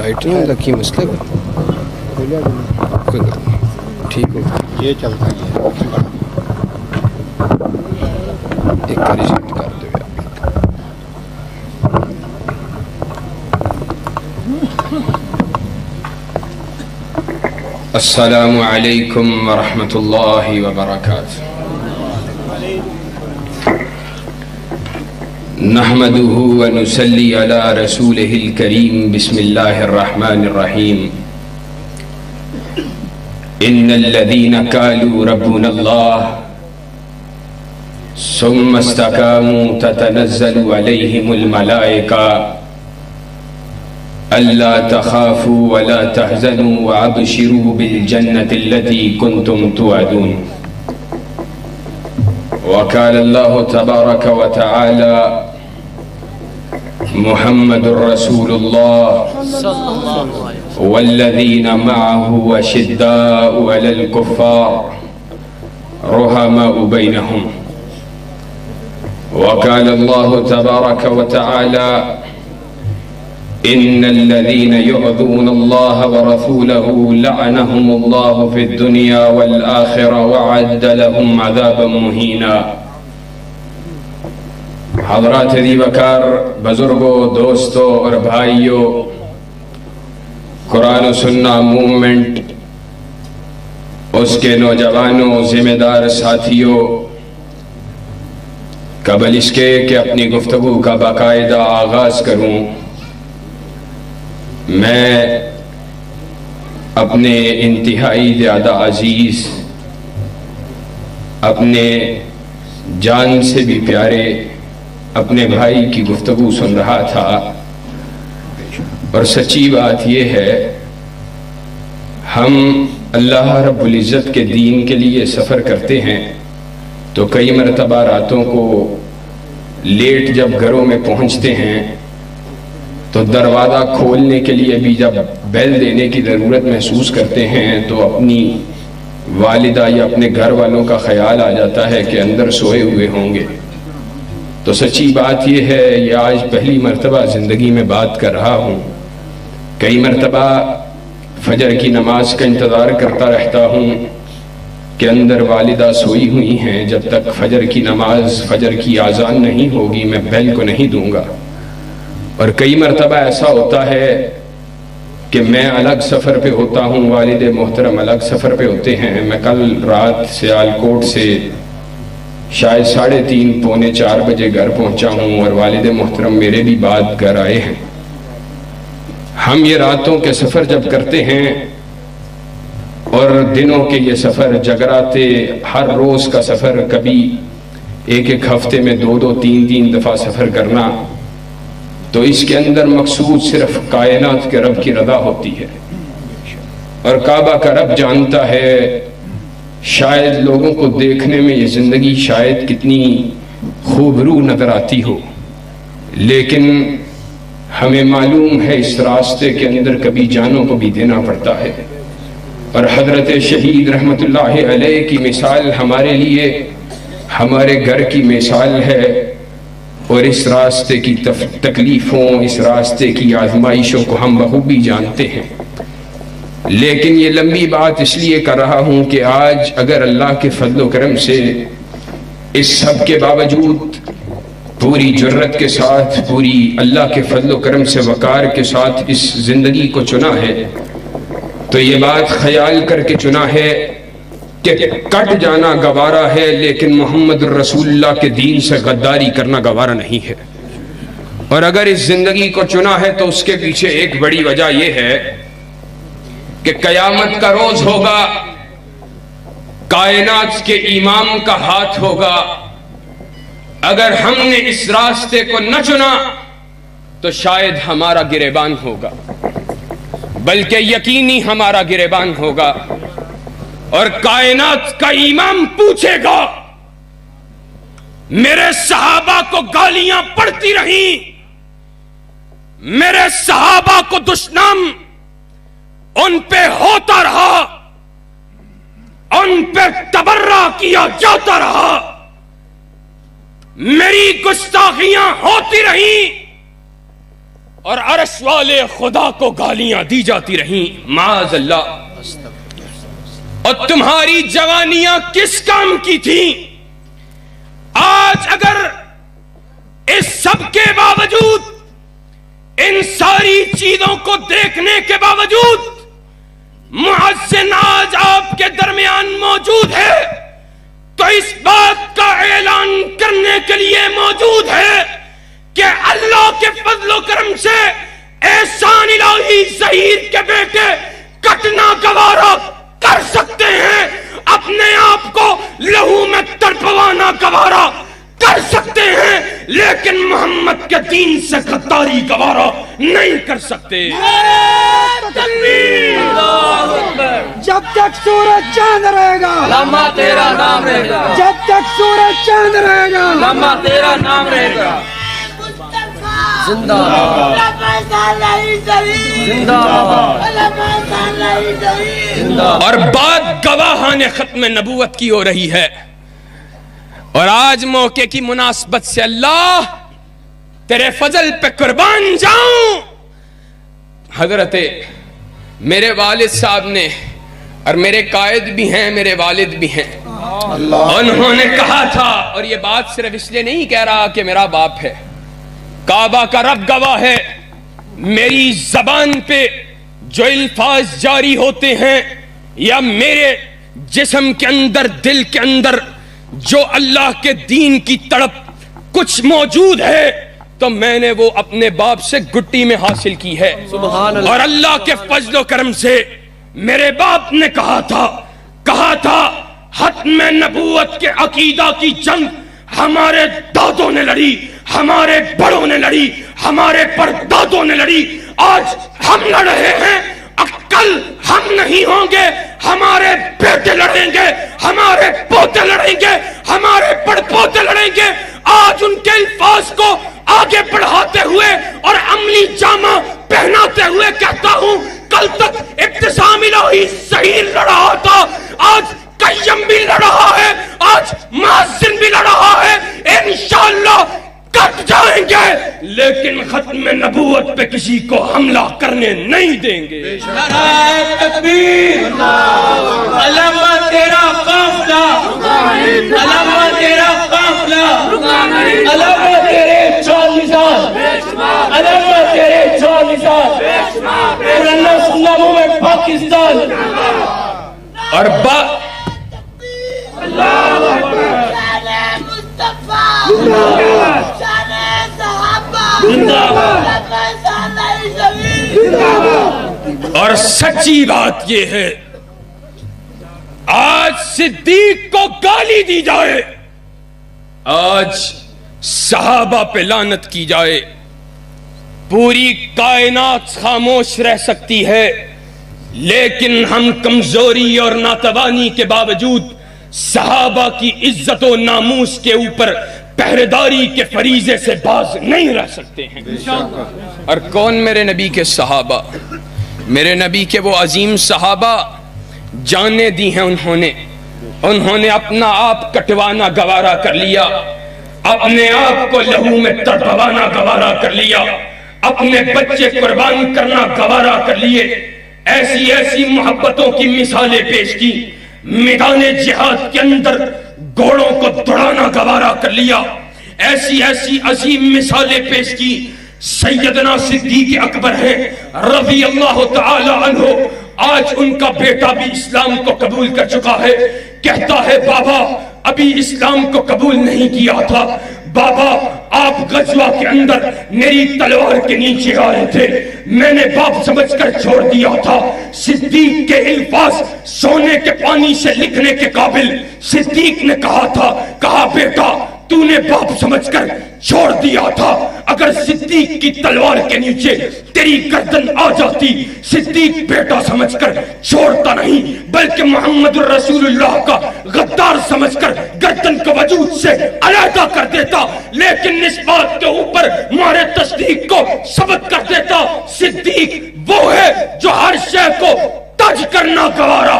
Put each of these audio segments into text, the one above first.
Light نہیں لگی مسئلہ کوئی بات نہیں ٹھیک ہو یہ چلتا ہے ایک بار ریسیٹ کر دو آپ السلام علیکم ورحمۃ اللہ وبرکاتہ نحمده ونصلي على رسوله الكريم بسم الله الرحمن الرحيم إن الذين قالوا ربنا الله ثم استقاموا تتنزل عليهم الملائكة ألا تخافوا ولا تحزنوا وأبشروا بالجنة التي كنتم توعدون وقال الله تبارك وتعالى محمد رسول الله والذين معه أشداء على الكفار رحماء بينهم وقال الله تبارك وتعالى إن الذين يؤذون الله ورسوله لعنهم الله في الدنيا والآخرة وأعد لهم عذابا مهينا حضرات دی وقار بزرگوں دوستوں اور بھائیوں قرآن و سنہ موومنٹ اس کے نوجوانوں ذمہ دار ساتھیوں قبل اس کے کہ اپنی گفتگو کا باقاعدہ آغاز کروں میں اپنے انتہائی زیادہ عزیز اپنے جان سے بھی پیارے اپنے بھائی کی گفتگو سن رہا تھا اور سچی بات یہ ہے ہم اللہ رب العزت کے دین کے لیے سفر کرتے ہیں تو کئی مرتبہ راتوں کو لیٹ جب گھروں میں پہنچتے ہیں تو دروازہ کھولنے کے لیے بھی جب بیل دینے کی ضرورت محسوس کرتے ہیں تو اپنی والدہ یا اپنے گھر والوں کا خیال آ جاتا ہے کہ اندر سوئے ہوئے ہوں گے تو سچی بات یہ ہے یہ آج پہلی مرتبہ زندگی میں بات کر رہا ہوں کئی مرتبہ فجر کی نماز کا انتظار کرتا رہتا ہوں کہ اندر والدہ سوئی ہوئی ہیں جب تک فجر کی نماز فجر کی اذان نہیں ہوگی میں بیل کو نہیں دوں گا اور کئی مرتبہ ایسا ہوتا ہے کہ میں الگ سفر پہ ہوتا ہوں والد محترم الگ سفر پہ ہوتے ہیں میں کل رات سیالکوٹ سے شاید 3:30 پونے 4 بجے گھر پہنچا ہوں اور والد محترم میرے بھی بعد گھر آئے ہیں ہم یہ راتوں کے سفر جب کرتے ہیں اور دنوں کے یہ سفر جگراتے ہر روز کا سفر کبھی ایک ہفتے میں 2 3 دفعہ سفر کرنا تو اس کے اندر مقصود صرف کائنات کے رب کی رضا ہوتی ہے اور کعبہ کا رب جانتا ہے شاید لوگوں کو دیکھنے میں یہ زندگی شاید کتنی خوبرو نظر آتی ہو لیکن ہمیں معلوم ہے اس راستے کے اندر کبھی جانوں کو بھی دینا پڑتا ہے اور حضرت شہید رحمت اللہ علیہ کی مثال ہمارے لیے ہمارے گھر کی مثال ہے اور اس راستے کی تکلیفوں اس راستے کی آزمائشوں کو ہم بخوبی جانتے ہیں لیکن یہ لمبی بات اس لیے کر رہا ہوں کہ آج اگر اللہ کے فضل و کرم سے اس سب کے باوجود پوری جرت کے ساتھ پوری اللہ کے فضل و کرم سے وقار کے ساتھ اس زندگی کو چنا ہے تو یہ بات خیال کر کے چنا ہے کہ کٹ جانا گوارا ہے لیکن محمد رسول اللہ کے دین سے غداری کرنا گوارا نہیں ہے اور اگر اس زندگی کو چنا ہے تو اس کے پیچھے ایک بڑی وجہ یہ ہے کہ قیامت کا روز ہوگا کائنات کے امام کا ہاتھ ہوگا اگر ہم نے اس راستے کو نہ چنا تو شاید ہمارا گریبان ہوگا بلکہ یقینی ہمارا گریبان ہوگا اور کائنات کا امام پوچھے گا میرے صحابہ کو گالیاں پڑتی رہیں میرے صحابہ کو دشنام ان پہ ہوتا رہا ان پہ تبرہ کیا جاتا رہا میری گستاخیاں ہوتی رہیں اور عرش والے خدا کو گالیاں دی جاتی رہیں، معاذ اللہ۔ اور تمہاری جوانیاں کس کام کی تھیں؟ آج اگر اس سب کے باوجود، ان ساری چیزوں کو دیکھنے کے باوجود محسن آج آپ کے درمیان موجود ہے تو اس بات کا اعلان کرنے کے لیے موجود ہے کہ اللہ کے فضل و کرم سے احسان الہی ظہیر کے بیٹے کٹنا گوارا کر سکتے ہیں، اپنے آپ کو لہو میں تڑپوانا گوارا کر سکتے ہیں، لیکن محمد کے دین سے غداری گوارا نہیں کر سکتے۔ جب تک سورج چاند رہے گا لمحہ تیرا نام رہے گا، جب تک سورج چاند رہے گا لمحہ تیرا نام رہے گا۔ زندہ اور بات گواہان ختم نبوت کی ہو رہی ہے، اور آج موقع کی مناسبت سے اللہ تیرے فضل پہ قربان جاؤں، حضرت میرے والد صاحب نے، اور میرے قائد بھی ہیں، میرے والد بھی ہیں، انہوں نے کہا تھا، اور یہ بات صرف اس لیے نہیں کہہ رہا کہ میرا باپ ہے، کعبہ کا رب گواہ ہے، میری زبان پہ جو الفاظ جاری ہوتے ہیں یا میرے جسم کے اندر، دل کے اندر جو اللہ کے دین کی تڑپ کچھ موجود ہے تو میں نے وہ اپنے باپ سے گٹی میں حاصل کی ہے۔ اور اللہ کے فضل و کرم سے میرے باپ نے کہا تھا ختم نبوت کے عقیدہ کی جنگ ہمارے دادوں نے لڑی، ہمارے بڑوں نے لڑی، ہمارے پردادوں نے لڑی، آج ہم لڑ رہے ہیں، کل ہم نہیں ہوں گے، ہمارے بیٹے لڑیں گے، ہمارے پوتے لڑیں گے، ہمارے پڑپوتے لڑیں گے۔ آج ان کے الفاظ کو آگے بڑھاتے ہوئے اور عملی جامہ پہناتے ہوئے کہتا ہوں، کل تک ابتسام الہی ظہیر لڑ رہا تھا، آج قیم بھی لڑ رہا ہے، آج محسن بھی لڑ رہا ہے، انشاءاللہ کٹ جائیں گے لیکن ختم نبوت پہ کسی کو حملہ کرنے نہیں دیں گے۔ نعرہ تکبیر، علامہ تیرا قافلہ، علامہ تیرا قافلہ، علامہ تیرے 40 سال، علامہ تیرے 40 سال، پرانا سناموں میں پاکستان۔ اور اور سچی بات یہ ہے، آج صدیق کو گالی دی جائے، آج صحابہ پہ لعنت کی جائے، پوری کائنات خاموش رہ سکتی ہے، لیکن ہم کمزوری اور ناتوانی کے باوجود صحابہ کی عزت و ناموس کے اوپر پہرےداری کے فریضے سے باز نہیں رہ سکتے ہیں۔ اور کون میرے نبی کے صحابہ؟ میرے نبی کے وہ عظیم صحابہ جانیں دی ہیں انہوں نے اپنا آپ کٹوانا گوارا کر لیا، اپنے آپ کو لہو میں تڑپوانا گوارا کر لیا، اپنے بچے قربان کرنا گوارا کر لیے، ایسی ایسی محبتوں کی مثالیں پیش کی، میدان جہاد کے اندر گھوڑوں کو دوڑانا گوارا کر لیا، ایسی ایسی عظیم مثالیں پیش کی۔ سیدنا صدیق اکبر ہیں رضی اللہ تعالی عنہ، آج ان کا بیٹا بھی اسلام کو قبول کر چکا ہے، کہتا ہے بابا ابھی اسلام کو قبول نہیں کیا تھا، بابا آپ غزوہ کے اندر میری تلوار کے نیچے آئے تھے، میں نے باپ سمجھ کر چھوڑ دیا تھا۔ صدیق کے الفاظ سونے کے پانی سے لکھنے کے قابل۔ صدیق نے کہا بیٹا تو نے باپ سمجھ کر چھوڑ دیا تھا، اگر صدیق کی تلوار کے نیچے تیری گردن آ جاتی، صدیق بیٹا سمجھ کر چھوڑتا نہیں بلکہ محمد رسول اللہ کا غدار سمجھ کر گردن کو وجود سے علیحدہ کر دیتا، لیکن اس بات کے اوپر مارے تصدیق کو ثبت کر دیتا۔ صدیق وہ ہے جو ہر شے کو تج کرنا گوارا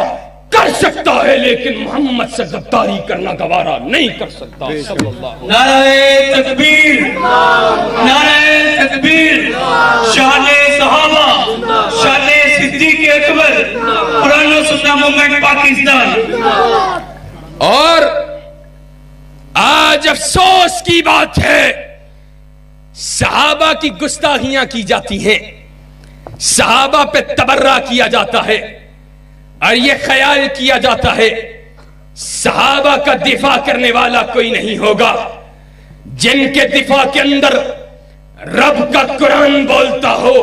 کر سکتا ہے لیکن محمد سے غداری کرنا گوارا نہیں کر سکتا. صلی اللہ. نعرہ تکبیر، نعرہ تکبیر. شان صحابہ، شان صدیق اکبر، قرآن و سنہ موومنٹ پاکستان. اور آج افسوس کی بات ہے صحابہ کی گستاخیاں کی جاتی ہیں، صحابہ پہ تبرہ کیا جاتا ہے اور یہ خیال کیا جاتا ہے صحابہ کا دفاع کرنے والا کوئی نہیں ہوگا. جن کے دفاع کے اندر رب کا قرآن بولتا ہو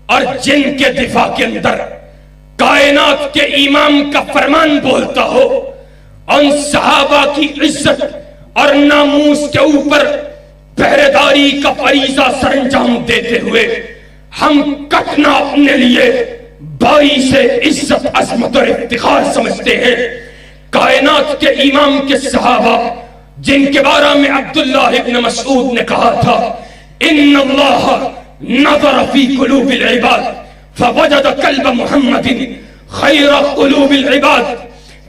اور جن کے دفاع کے اندر کائنات کے امام کا فرمان بولتا ہو، ان صحابہ کی عزت اور ناموس کے اوپر پہرے داری کا فریضہ سر انجام دیتے ہوئے ہم کٹنا اپنے لیے باعث عزت، عظمت اور افتخار سمجھتے ہیں. کائنات کے امام کے صحابہ جن کے بارے میں عبداللہ ابن مسعود نے کہا تھا ان اللہ نظر فی قلوب العباد فوجد قلب محمد خیر قلوب العباد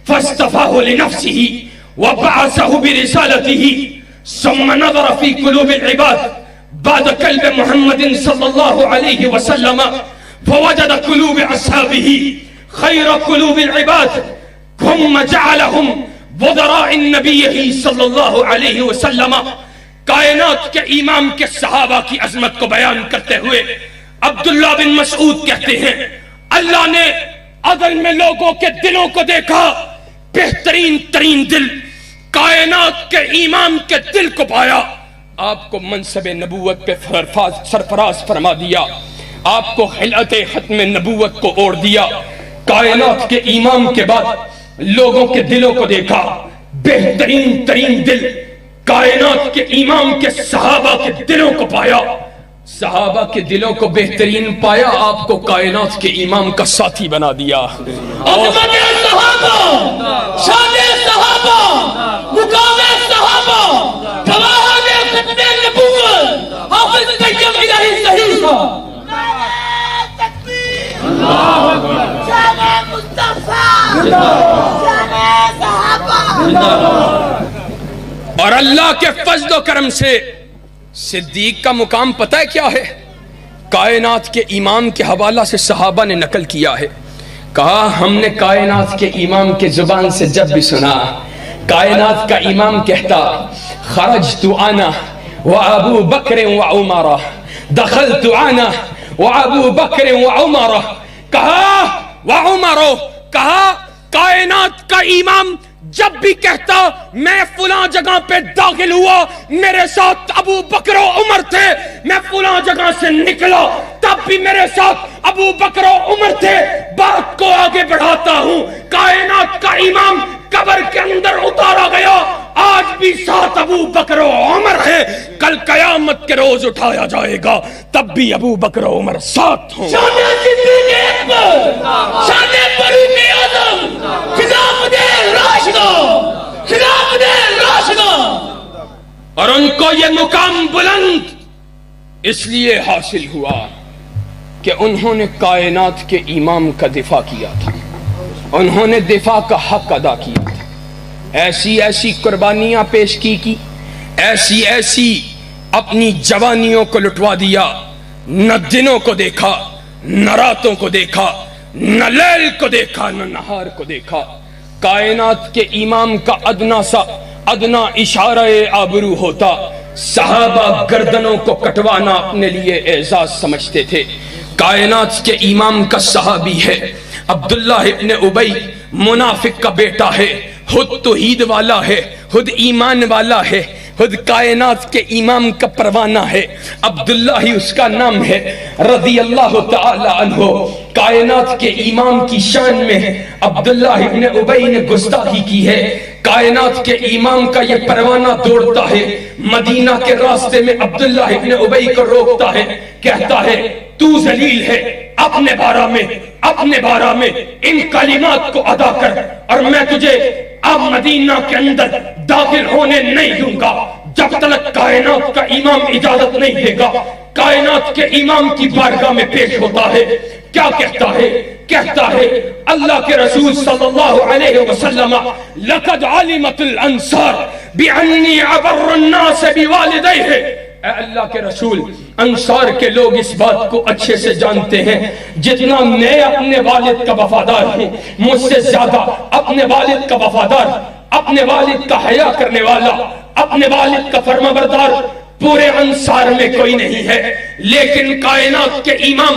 فاصطفاه لنفسه وبعثه برسالته ثم نظر في قلوب العباد بعد قلب محمد صلی اللہ علیہ وسلم فوجد قلوب اصحابه خیر قلوب العباد ثم جعلهم وزراء نبیہ صلی اللہ علیہ وسلم. کائنات کے امام کے صحابہ کی عظمت کو بیان کرتے ہوئے عبداللہ بن مسعود کہتے ہیں اللہ نے اصل میں لوگوں کے دلوں کو دیکھا، بہترین ترین دل کائنات کے امام کے دل کو پایا، آپ کو منصب نبوت پہ سرفراز فرما دیا، آپ کو خلعت ختم نبوت کو اوڑھ دیا. کائنات کے امام کے بعد لوگوں کے دلوں کو دیکھا، بہترین ترین دل کائنات کے امام کے صحابہ کے دلوں کو پایا، صحابہ کے دلوں کو بہترین پایا، آپ کو کائنات کے امام کا ساتھی بنا دیا. عظمت صحابہ، شان صحابہ، مقام صحابہ، گواہان ختم نبوت، حافظ طیب الہی صحیح کا. اللہ اکبر. شان مصطفیٰ، شان صحابہ. اور اللہ کے فضل و کرم سے صدیق کا مقام پتہ ہے کیا ہے؟ کائنات کے امام کے حوالہ سے صحابہ نے نقل کیا ہے، کہا ہم نے کائنات کے امام کے زبان سے جب بھی سنا کائنات کا امام کہتا خرجت انا وابو بکر وعمر دخلت انا وابو بکر وعمر، کہا وعمر، کہا کائنات کا امام جب بھی کہتا میں فلاں جگہ پہ داخل ہوا میرے ساتھ ابو بکر و عمر تھے، میں فلاں جگہ سے نکلا تب بھی میرے ساتھ ابو بکر و عمر تھے. بات کو آگے بڑھاتا ہوں، کائنات کا امام قبر کے اندر اتارا گیا، آج بھی ساتھ ابو بکر و عمر ہے، کل قیامت کے روز اٹھایا جائے گا تب بھی ابو بکر و عمر ساتھ ہوں. شان صدیق اکبر، شان فاروق اعظم، خلافت راشدہ، خلافت راشدہ. اور ان کو یہ مقام بلند اس لیے حاصل ہوا کہ انہوں نے کائنات کے امام کا دفاع کیا تھا، انہوں نے دفاع کا حق ادا کیا تھا، ایسی ایسی قربانیاں پیش کی، ایسی ایسی اپنی جوانیوں کو لٹوا دیا، نہ دنوں کو دیکھا، نہ راتوں کو دیکھا، نہ لیل کو دیکھا، نہ نہار کو دیکھا. کائنات کے امام کا ادنا اشارہ آبرو ہوتا، صحابہ گردنوں کو کٹوانا اپنے لیے اعزاز سمجھتے تھے. کائنات کے امام کا صحابی ہے عبداللہ ابن ابی، منافق کا بیٹا ہے، خود توحید والا ہے، خود ایمان والا ہے، خود کائنات کے امام کا پروانہ ہے، عبداللہ ہی اس کا نام ہے رضی اللہ تعالی عنہ. کائنات کے امام کی شان میں عبداللہ ابن ابی نے گستاخی کی ہے. کائنات کے امام کا یہ پروانہ دوڑتا ہے، مدینہ کے راستے میں عبداللہ ابن ابی کو روکتا ہے، کہتا ہے تو ذلیل ہے، اپنے بارہ میں ان کلمات کو ادا کر اور میں تجھے اب مدینہ کے اندر داخل ہونے نہیں دوں گا جب تک کائنات کا امام اجازت نہیں دے گا. کائنات کے امام کی بارگاہ میں پیش ہوتا ہے، کیا کہتا ہے اللہ کے رسول صلی اللہ علیہ وسلم لقد علمت الانصار بانی ابر الناس بوالدیہ، اے اللہ کے رسول انصار کے لوگ اس بات کو اچھے سے جانتے ہیں جتنا میں اپنے والد کا وفادار ہوں، مجھ سے زیادہ اپنے والد کا وفادار، اپنے والد کا حیا کرنے والا، اپنے والد کا فرما بردار پورے انصار میں کوئی نہیں ہے۔ لیکن کائنات کے امام،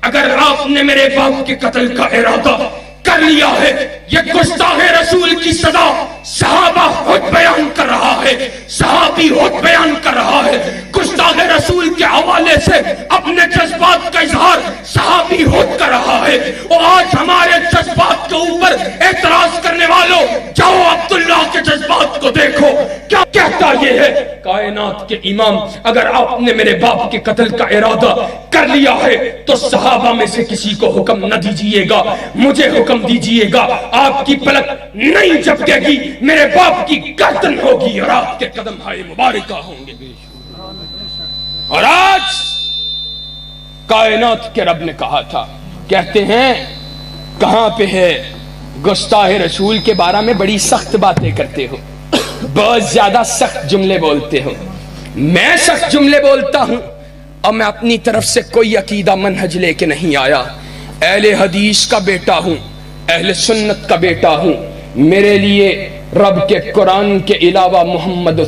اگر آپ نے میرے باپ کے قتل کا ارادہ کر لیا ہے، یہ گستاخ رسول کی سزا صحابہ خود بیان کر رہا ہے، صحابی خود بیان کر رہا ہے، گستاخ رسول کے حوالے سے اپنے جذبات کا اظہار صحابی خود کر رہا ہے۔ اور آج ہمارے جذبات کے اوپر اعتراض کرنے والوں، جاؤ عبداللہ کے جذبات کو دیکھو، کیا کہتا یہ ہے کائنات کے امام، اگر آپ نے میرے باپ کے قتل کا ارادہ کر لیا ہے تو صحابہ میں سے کسی کو حکم نہ دیجئے گا، مجھے حکم دیجئے گا، آپ کی پلک نہیں جھپکے گی، میرے باپ کی گردن ہوگی اور آپ کے قدم ہائے مبارکہ ہوں گے۔ اور آج کائنات کے رب نے کہا تھا، کہتے ہیں کہاں پہ ہے گستاخ رسول کے بارے میں بڑی سخت باتیں کرتے ہو، بہت زیادہ سخت جملے بولتے ہو۔ میں سخت جملے بولتا ہوں اور میں اپنی طرف سے کوئی عقیدہ منہج لے کے نہیں آیا، اہل حدیث کا بیٹا ہوں، اہل سنت کا بیٹا ہوں۔ میرے لیے رب کے قرآن کے علاوہ محمد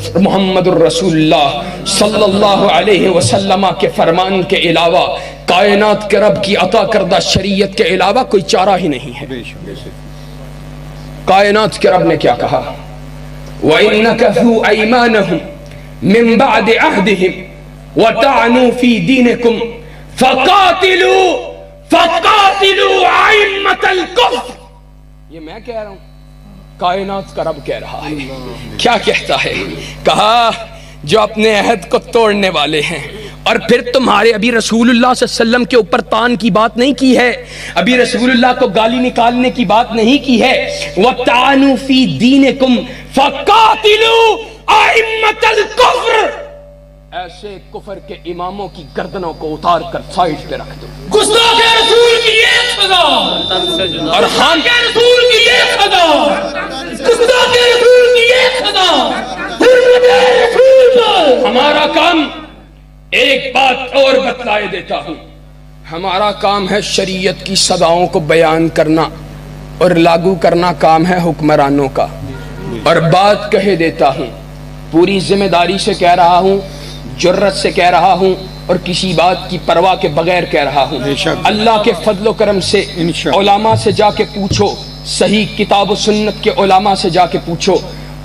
الرسول اللہ صلی اللہ علیہ وسلم کے فرمان کے علاوہ، کائنات کے رب کی عطا کردہ شریعت کے علاوہ کوئی چارہ ہی نہیں ہے۔ کائنات کے رب نے کیا کہا؟ وَإِن نَكَثُوا أَيْمَانَهُمْ مِن بَعْدِ عَهْدِهِمْ وَطَعَنُوا فِي دِينِكُمْ فَقَاتِلُوا أَئِمَّةَ الْكُفْرِ۔ یہ میں کہہ رہا ہوں، کائنات کا رب کہہ رہا ہے۔ کیا کہتا ہے؟ کہا جو اپنے عہد کو توڑنے والے ہیں، اور پھر تمہارے ابھی رسول اللہ صلی اللہ علیہ وسلم کے اوپر تان کی بات نہیں کی ہے، ابھی رسول اللہ کو گالی نکالنے کی بات نہیں کی ہے۔ وَطَعَنُوا فِي دِينِكُمْ فَقَاتِلُوا أَئِمَّةَ الْكُفْرِ، ایسے کفر کے اماموں کی گردنوں کو اتار کر سائڈ پہ رکھ دو۔ گستاخ رسول کی یہ سزا اور خان کے رسول کی یہ سزا، گستاخ رسول کی یہ سزا، حرمت رسول پر۔ ہمارا کام ایک بات اور بتلائے دیتا ہوں، ہمارا کام ہے شریعت کی سزاؤں کو بیان کرنا اور لاگو کرنا، کام ہے حکمرانوں کا۔ اور بات کہہ دیتا ہوں، پوری ذمہ داری سے کہہ رہا ہوں، جرت سے کہہ رہا ہوں، اور کسی بات کی پرواہ کے بغیر کہہ رہا ہوں۔ اللہ کے فضل و کرم سے علماء سے جا کے پوچھو، صحیح کتاب و سنت کے علماء سے جا کے پوچھو،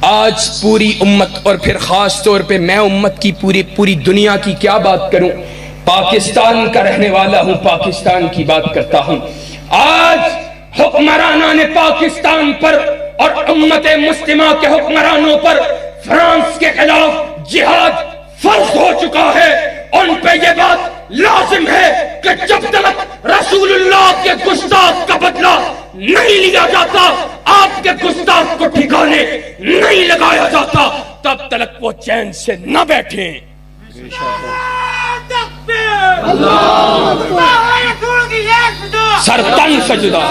آج پوری امت اور پھر خاص طور پہ میں امت کی پوری دنیا کی کیا بات کروں، پاکستان کا رہنے والا ہوں، پاکستان کی بات کرتا ہوں۔ آج حکمرانان پاکستان پر اور امت مسلمہ کے حکمرانوں پر فرانس کے خلاف جہاد فرض ہو چکا ہے۔ ان پہ یہ بات لازم ہے کہ جب تک رسول اللہ کے گستاخ کا بدلہ نہیں لیا جاتا، آپ کے گستاخ کو ٹھکانے نہیں لگایا جاتا، تب تک وہ چین سے نہ بیٹھیں۔ سرتن سجدہ،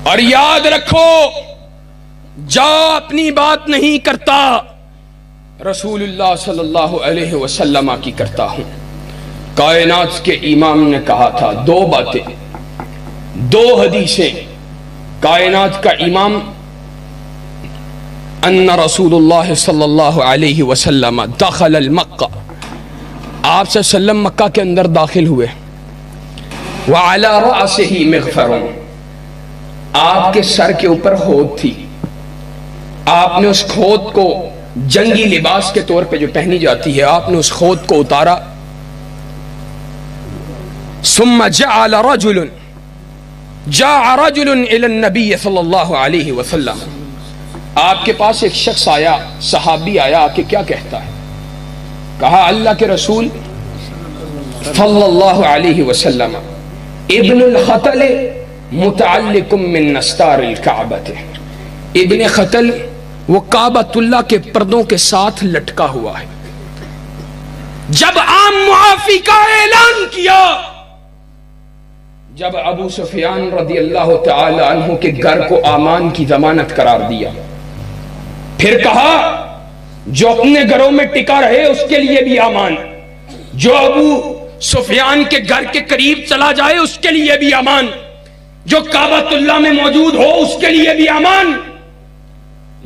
اور یاد رکھو جا اپنی بات نہیں کرتا، رسول اللہ صلی اللہ علیہ وسلم کی کرتا ہوں۔ کائنات کے امام نے کہا تھا دو باتیں، دو حدیثیں۔ کائنات کا امام ان رسول اللہ صلی اللہ علیہ وسلم دخل المکہ، آپ صلی اللہ علیہ وسلم مکہ کے اندر داخل ہوئے، وعلی رأسہ مغفر، آپ کے سر کے اوپر ہود تھی، آپ نے اس خود کو جنگی لباس کے طور پہ جو پہنی جاتی ہے، آپ نے اس خود کو اتارا۔ ثم جاء رجل الى النبی صلی اللہ علیہ وسلم، آپ کے پاس ایک شخص آیا، صحابی آیا، آ کے کیا کہتا ہے؟ کہا اللہ کے رسول صلی اللہ علیہ وسلم ابن الخطل متعلق من نستار الکعبۃ، ابن خطل وہ کعبۃ اللہ کے پردوں کے ساتھ لٹکا ہوا ہے۔ جب عام معافی کا اعلان کیا، جب ابو سفیان رضی اللہ تعالی عنہ کے گھر کو امان کی ضمانت قرار دیا، پھر کہا جو اپنے گھروں میں ٹکا رہے اس کے لیے بھی امان، جو ابو سفیان کے گھر کے قریب چلا جائے اس کے لیے بھی امان، جو کعبۃ اللہ میں موجود ہو اس کے لیے بھی امان۔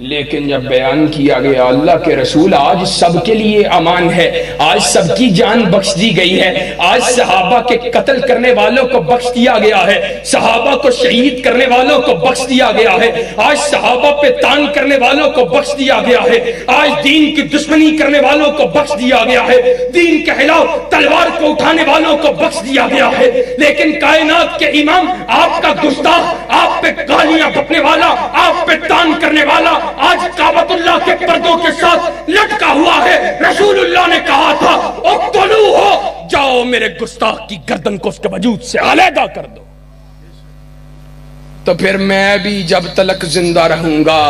لیکن جب بیان کیا گیا اللہ کے رسول آج سب کے لیے امان ہے، آج سب کی جان بخش دی گئی ہے، آج صحابہ کے قتل کرنے والوں کو بخش دیا گیا ہے، صحابہ کو شہید کرنے والوں کو بخش دیا گیا ہے، آج صحابہ پہ تان کرنے والوں کو بخش دیا گیا ہے، آج دین کی دشمنی کرنے والوں کو بخش دیا گیا ہے، دین کے خلاف تلوار کو اٹھانے والوں کو بخش دیا گیا ہے۔ لیکن کائنات کے امام، آپ کا گستاخ، آپ پہ گالیاں بکنے والا، آپ پہ تان کرنے والا آج کعبۃ اللہ کے پردوں کے ساتھ لٹکا ہوا ہے۔ رسول اللہ نے کہا تھا اقتلوہ، جاؤ میرے گستاخ کی گردن کو اس کے وجود سے علیحدہ کر دو۔ تو پھر میں بھی جب تلک زندہ رہوں گا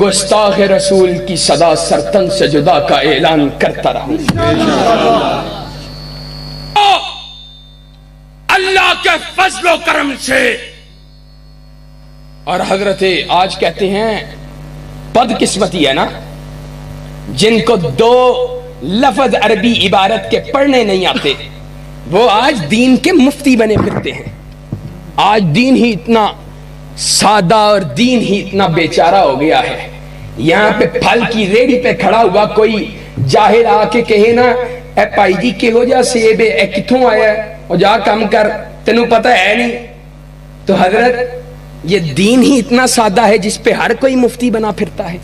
گستاخ رسول کی صدا سرتن سے جدا کا اعلان کرتا رہوں گا۔ اللہ کے فضل و کرم سے۔ اور حضرت آج کہتے ہیں بدقسمتی ہے نا جن کو دو لفظ عربی عبارت کے پڑھنے نہیں آتے، وہ آج دین کے مفتی بنے پھرتے ہیں۔ آج دین ہی اتنا سادہ اور دین ہی اتنا بیچارہ ہو گیا ہے، یہاں پہ پھل کی ریڑھی پہ کھڑا ہوا کوئی جاہل آ کے کہے نا اے پائی جی کہو جا سیب اے کتھوں آیا ہے اور جا کم کر تینوں پتہ ہے نہیں۔ تو حضرت یہ دین ہی اتنا سادہ ہے جس پہ ہر کوئی مفتی بنا پھرتا ہے۔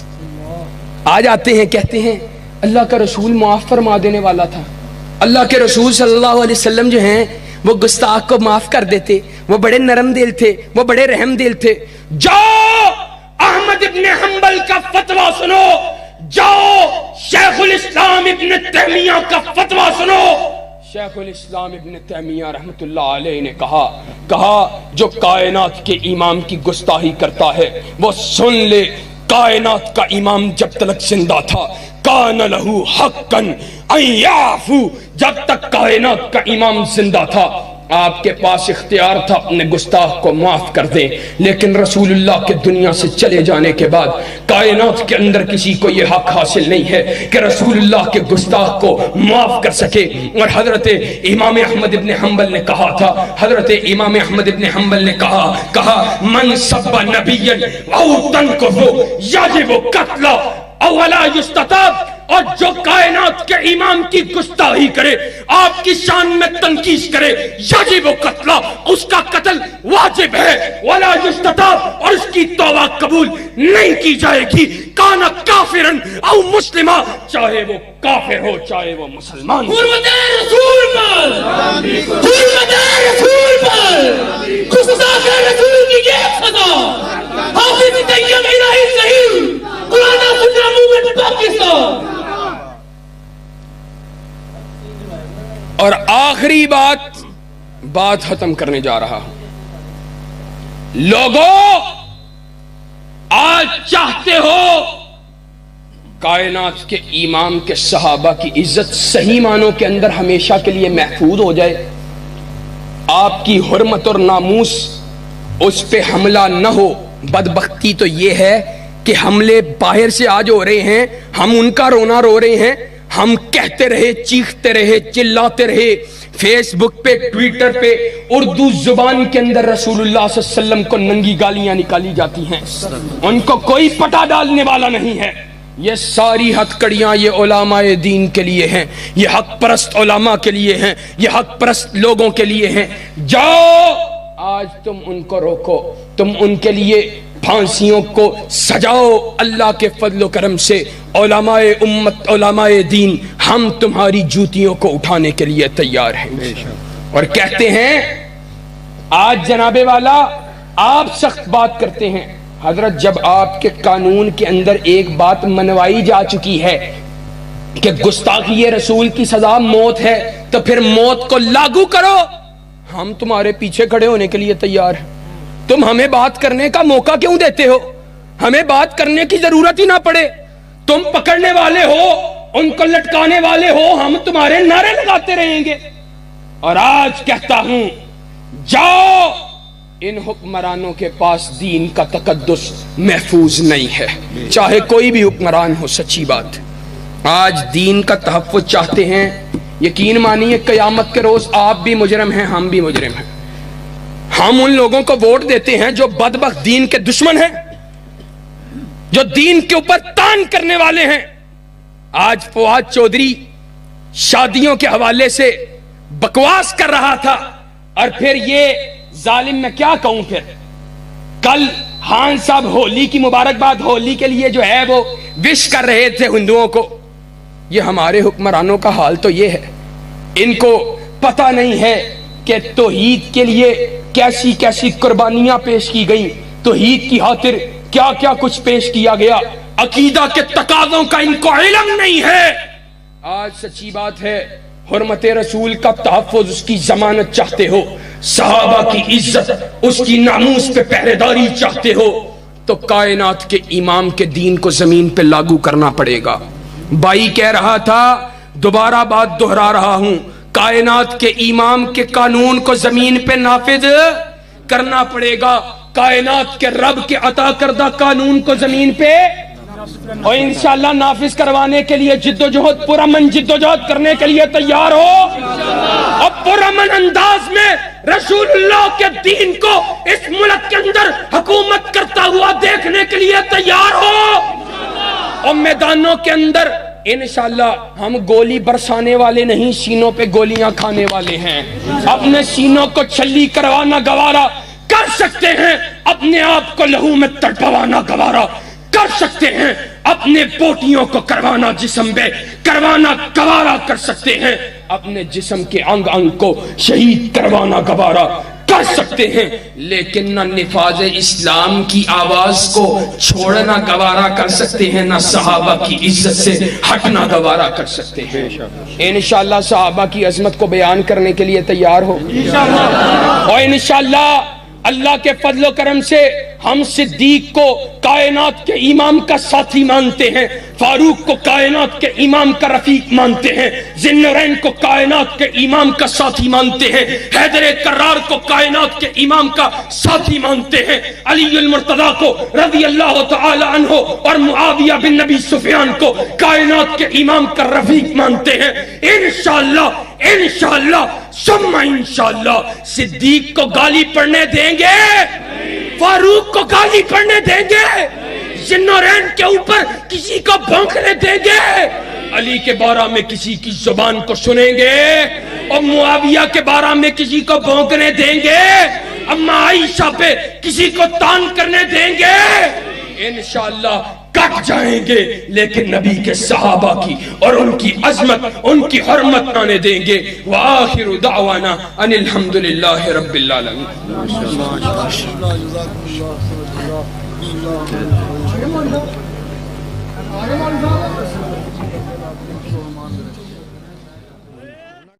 آج آتے ہیں کہتے ہیں اللہ کا رسول معاف فرما دینے والا تھا، اللہ کے رسول صلی اللہ علیہ وسلم جو ہیں وہ گستاخ کو معاف کر دیتے، وہ بڑے نرم دل تھے، وہ بڑے رحم دل تھے۔ جاؤ احمد ابن حنبل کا فتویٰ سنو، جاؤ شیخ الاسلام ابن تیمیہ کا فتویٰ سنو۔ شیخ الاسلام ابن تیمیہ رحمت اللہ علیہ نے کہا جو کائنات کے امام کی گستاخی کرتا ہے وہ سن لے، کائنات کا امام جب تک زندہ تھا کان لہو حقا ان یعفو، جب تک کائنات کا امام زندہ تھا آپ کے پاس اختیار تھا اپنے گستاخ کو معاف کر دیں، لیکن رسول اللہ کے دنیا سے چلے جانے کے بعد کائنات کے اندر کسی کو یہ حق حاصل نہیں ہے کہ رسول اللہ کے گستاخ کو معاف کر سکے۔ اور حضرت امام احمد ابن حنبل نے کہا تھا، حضرت امام احمد ابن حنبل نے کہا من سب نبیا او تنکہو یجب قتل او لا یستتاب، اور جو کائنات کے امام کی گستاخی کرے، آپ کی شان میں تنقید کرے، یجب قتل، اس کا قتل واجب ہے، ولا یستتاب، اور اس کی توبہ قبول نہیں کی جائے گی۔ کانا کافرا او مسلما، چاہے وہ کافر ہو چاہے وہ مسلمان ہو۔ حرمت رسول پر، حرمت رسول پر گستاخ رسول کی یہ سزا، حافظ طیب الہی ظہیر قرآن سنہ موومنٹ پاکستان۔ اور آخری بات ختم کرنے جا رہا ہوں۔ لوگوں آج چاہتے ہو کائنات کے امام کے صحابہ کی عزت صحیح معنوں کے اندر ہمیشہ کے لیے محفوظ ہو جائے، آپ کی حرمت اور ناموس اس پہ حملہ نہ ہو۔ بدبختی تو یہ ہے کہ حملے باہر سے آج ہو رہے ہیں، ہم ان کا رونا رو رہے ہیں، ہم کہتے رہے، چیختے رہے، چلاتے رہے، فیس بک پہ، ٹویٹر پہ اردو زبان کے اندر رسول اللہ صلی اللہ علیہ وسلم کو ننگی گالیاں نکالی جاتی ہیں، ان کو کوئی پٹا ڈالنے والا نہیں ہے۔ یہ ساری ہتھکڑیاں یہ علماء دین کے لیے ہیں، یہ حق پرست علماء کے لیے ہیں، یہ حق پرست لوگوں کے لیے ہیں۔ جاؤ آج تم ان کو روکو، تم ان کے لیے پھانسیوں کو سجاؤ۔ اللہ کے فضل و کرم سے علماء امت، علماء دین، ہم تمہاری جوتیوں کو اٹھانے کے لیے تیار ہیں۔ اور کہتے ہیں آج جناب والا آپ سخت بات کرتے ہیں، حضرت جب آپ کے قانون کے اندر ایک بات منوائی جا چکی ہے کہ گستاخی رسول کی سزا موت ہے، تو پھر موت کو لاگو کرو۔ ہم تمہارے پیچھے کھڑے ہونے کے لیے تیار ہیں، تم ہمیں بات کرنے کا موقع کیوں دیتے ہو؟ ہمیں بات کرنے کی ضرورت ہی نہ پڑے، تم پکڑنے والے ہو، ان کو لٹکانے والے ہو، ہم تمہارے نعرے لگاتے رہیں گے۔ اور آج کہتا ہوں جاؤ، ان حکمرانوں کے پاس دین کا تقدس محفوظ نہیں ہے، چاہے کوئی بھی حکمران ہو۔ سچی بات، آج دین کا تحفظ چاہتے ہیں، یقین مانیے قیامت کے روز آپ بھی مجرم ہیں، ہم بھی مجرم ہیں۔ ہم ان لوگوں کو ووٹ دیتے ہیں جو بدبخت دین کے دشمن ہیں، جو دین کے اوپر تان کرنے والے ہیں۔ آج فواد چودھری شادیوں کے حوالے سے بکواس کر رہا تھا، اور پھر یہ ظالم میں کیا کہوں، پھر کل خان صاحب ہولی کی مبارکباد، ہولی کے لیے جو ہے وہ وش کر رہے تھے ہندوؤں کو۔ یہ ہمارے حکمرانوں کا حال تو یہ ہے، ان کو پتہ نہیں ہے کہ توحید کے لیے کیسی کیسی قربانیاں پیش کی گئیں، توحید کی خاطر کیا کیا کچھ پیش کیا گیا، عقیدہ کے تقاضوں کا ان کو علم نہیں ہے۔ آج سچی بات ہے، حرمت رسول کا تحفظ، اس کی ضمانت چاہتے ہو، صحابہ کی عزت، اس کی ناموس پہ پہرے داری چاہتے ہو، تو کائنات کے امام کے دین کو زمین پہ لاگو کرنا پڑے گا۔ بھائی کہہ رہا تھا، دوبارہ بات دہرا رہا ہوں، کائنات کے امام کے قانون کو زمین پہ نافذ کرنا پڑے گا، کائنات کے رب کے عطا کردہ قانون کو زمین پہ، اور انشاءاللہ نافذ کروانے کے لیے جدوجہد، پرامن جدوجہد کرنے کے لیے تیار ہو، اور پرامن انداز میں رسول اللہ کے دین کو اس ملک کے اندر حکومت کرتا ہوا دیکھنے کے لیے تیار ہو۔ اور میدانوں کے اندر انشاءاللہ ہم گولی برسانے والے نہیں، سینوں پہ گولیاں کھانے والے ہیں۔ اپنے سینوں کو چھلی کروانا گوارا کر سکتے ہیں، اپنے آپ کو لہو میں تڑپوانا گوارا کر سکتے ہیں، اپنے پوٹیوں کو کروانا جسم پہ کروانا گوارا کر سکتے ہیں، اپنے جسم کے انگ انگ کو شہید کروانا گوارا کر سکتے ہیں، لیکن نہ نفاذ اسلام کی آواز کو چھوڑنا گوارا کر سکتے ہیں، نہ صحابہ کی عزت سے ہٹنا گوارا کر سکتے ہیں۔ انشاءاللہ صحابہ کی عظمت کو بیان کرنے کے لیے تیار ہو، اور انشاءاللہ اللہ کے فضل و کرم سے ہم صدیق کو کائنات کے امام کا ساتھی مانتے ہیں، فاروق کو کائنات کے امام کا رفیق مانتے ہیں، ذوالنورین کو کائنات کے امام کا ساتھی مانتے ہیں، حیدر کرار کو کائنات کے امام کا ساتھی مانتے ہیں، علی المرتضی کو رضی اللہ تعالی عنہ اور معاویہ بن نبی سفیان کو کائنات کے امام کا رفیق مانتے ہیں۔ انشاءاللہ انشاءاللہ ثم انشاءاللہ صدیق کو گالی پڑھنے دیں گے، فاروق کو گالی پڑھنے دیں گے، ذوالنورین کے اوپر کسی کو بھونکنے دیں گے، علی کے بارے میں کسی کی زبان کو سنیں گے، اور معاویہ کے بارے میں کسی کو بھونکنے دیں گے، اما عائشہ پہ کسی کو تان کرنے دیں گے، انشاءاللہ کٹ جائیں گے، لیکن نبی کے صحابہ کی اور ان کی عظمت، ان کی حرمت آنے دیں گے۔ وآخر دعوانا ان الحمدللہ رب العالمین۔ ہمارے